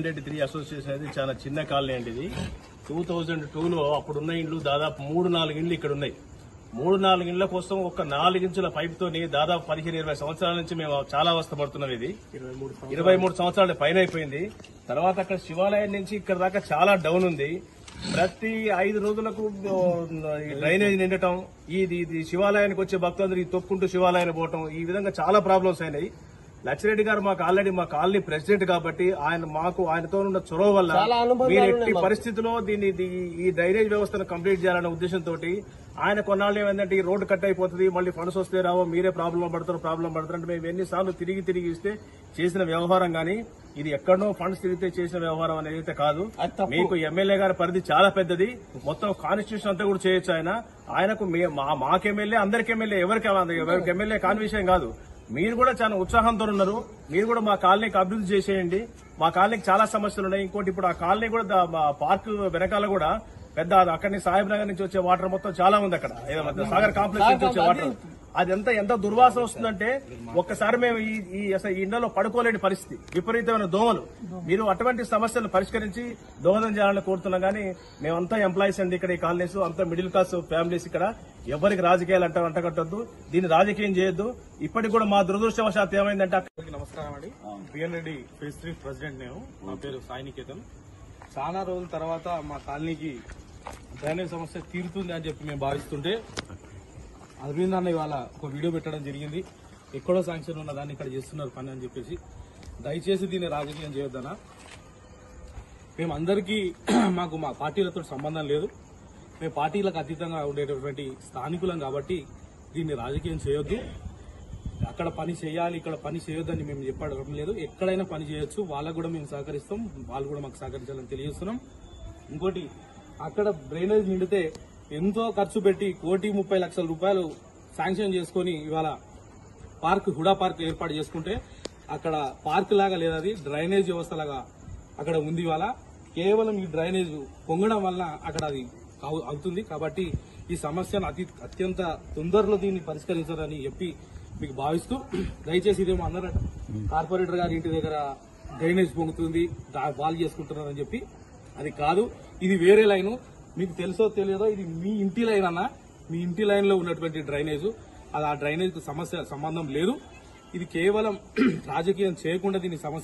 3 association అనేది చాలా చిన్న కాలనీ అండి. ఇది 2002లో అప్పుడున్న ఇండ్లు దాదాపు 3-4 ఇండ్లు ఇక్కడ ఉన్నాయి. 3-4 ఇండ్ల కోసం ఒక 4 ఇంచుల పైప్ తోని దాదాపు 15-20 సంవత్సరాల నుంచి మేము చాలా అవస్థపడుతున్నాం. ఇది 23 సంవత్సరాల పైన అయిపోయింది. తర్వాత అక్కడ శివాలయం నుంచి ఇక్కడ దాకా చాలా డౌన్ ఉంది. ప్రతి 5 రోజులకు డ్రైనేజ్ నిండటం, ఇది శివాలయానికి వచ్చే భక్తులందరూ ఈ తొక్కుంటూ శివాలయానికి పోవటం, ఈ విధంగా చాలా ప్రాబ్లమ్స్ అయినాయి. లచ్చిరెడ్డి గారు మాకు ఆల్రెడీ మా కాలనీ ప్రెసిడెంట్ కాబట్టి ఆయనతో ఉన్న చొరవ వల్ల మీరు ఎట్టి పరిస్థితిలో ఈ డ్రైనేజ్ వ్యవస్థను కంప్లీట్ చేయాలనే ఉద్దేశంతో ఆయన కొన్నాళ్ళు ఏమైందంటే ఈ రోడ్డు కట్ అయిపోతుంది, మళ్ళీ ఫండ్స్ వస్తే రావో, మీరే ప్రాబ్లం పడతారు అంటే మేము ఎన్నిసార్లు తిరిగి ఇస్తే చేసిన వ్యవహారం గానీ ఇది ఎక్కడో ఫండ్స్ తిరిగితే చేసిన వ్యవహారం అనేది అయితే కాదు. మీకు ఎమ్మెల్యే గారి పరిధి చాలా పెద్దది, మొత్తం కాన్స్టిట్యూషన్ అంతా కూడా చేయొచ్చు. ఆయనకు మాకు ఎమ్మెల్యే, అందరికి ఎమ్మెల్యే, ఎవరికి ఎమ్మెల్యే కాని విషయం కాదు. మీరు కూడా చాలా ఉత్సాహంతో ఉన్నారు. మీరు కూడా మా కాలనీకి అభివృద్ధి చేసేయండి. మా కాలనీకి చాలా సమస్యలు ఉన్నాయి. ఇంకోటి ఇప్పుడు ఆ కాలనీ కూడా పార్క్ వెనకాల కూడా పెద్ద అక్కడి సాహెబ్ నగర్ నుంచి వచ్చే వాటర్ మొత్తం చాలా ఉంది. అక్కడ సాగర్ కాంప్లెక్స్ నుంచి వచ్చే వాటర్ అది ఎంత దుర్వాసన వస్తుందంటే ఒక్కసారి మేము ఈ ఇండ్లలో పడుకోలేని పరిస్థితి, విపరీతమైన దోమలు. మీరు అటువంటి సమస్యలను పరిష్కరించి దోహదం చేయాలని కోరుతున్నాం. కానీ మేమంతా ఎంప్లాయీస్ అండి ఇక్కడ ఈ కాలనీస్, అంతా మిడిల్ క్లాస్ ఫ్యామిలీస్. ఇక్కడ ఎవరికి రాజకీయాలు అంటగట్టద్దు, దీన్ని రాజకీయం చేయొద్దు. ఇప్పటికి కూడా మా దురదృష్టవశాత్తు ఏమైందంటే నమస్కారం అండి. PN Reddy phase 3 president. నేను నా పేరు సాయి నికేతన్. చాలా రోజుల తర్వాత మా కాలనీకి డ్రైనేజ్ సమస్య తీరుతుంది అని చెప్పి మేము భావిస్తుంటే అరవింద్ అన్న ఇవాళ ఒక వీడియో పెట్టడం జరిగింది. ఎక్కడో శాంక్షన్ ఉన్న దాన్ని ఇక్కడ చేస్తున్నారు పని అని చెప్పేసి. దయచేసి దీన్ని రాజకీయం చేయొద్దన్నా. మేమందరికీ మాకు మా పార్టీలతో సంబంధం లేదు. మేము పార్టీలకు అతీతంగా ఉండేటటువంటి స్థానికులం కాబట్టి దీన్ని రాజకీయం చేయొద్దు. అక్కడ పని చేయాలి, ఇక్కడ పని చేయొద్దని మేము చెప్పడం లేదు. ఎక్కడైనా పని చేయొచ్చు, వాళ్ళకు కూడా మేము సహకరిస్తాం, వాళ్ళు కూడా మాకు సహకరించాలని తెలియజేస్తున్నాం. ఇంకోటి, అక్కడ డ్రైనేజ్ నిండితే ఎంతో ఖర్చు పెట్టి 1,30,00,000 రూపాయలు శాంక్షన్ చేసుకుని ఇవాళ హుడా పార్క్ ఏర్పాటు చేసుకుంటే అక్కడ పార్క్ లాగా లేదు, అది డ్రైనేజ్ వ్యవస్థ లాగా అక్కడ ఉంది. ఇవాళ కేవలం ఈ డ్రైనేజ్ పొంగడం వల్ల అక్కడ అది అవుతుంది. కాబట్టి ఈ సమస్యను అత్యంత తొందరలో దీన్ని పరిష్కరించాలని చెప్పి మీకు భావిస్తూ, దయచేసి ఇదేమో అన్నారట కార్పొరేటర్ గారి ఇంటి దగ్గర డ్రైనేజ్ పొంగుతుంది, వాళ్ళు చేసుకుంటున్నారని చెప్పి. అది కాదు, ఇది వేరే లైను. మీకు తెలుసో తెలియదో ఇది మీ ఇంటి లైన్ అన్న, మీ ఇంటి లైన్ లో ఉన్నటువంటి డ్రైనేజ్. అది ఆ డ్రైనేజ్ కు సంబంధం లేదు. ఇది కేవలం రాజకీయం చేయకుండా దీని సమస్య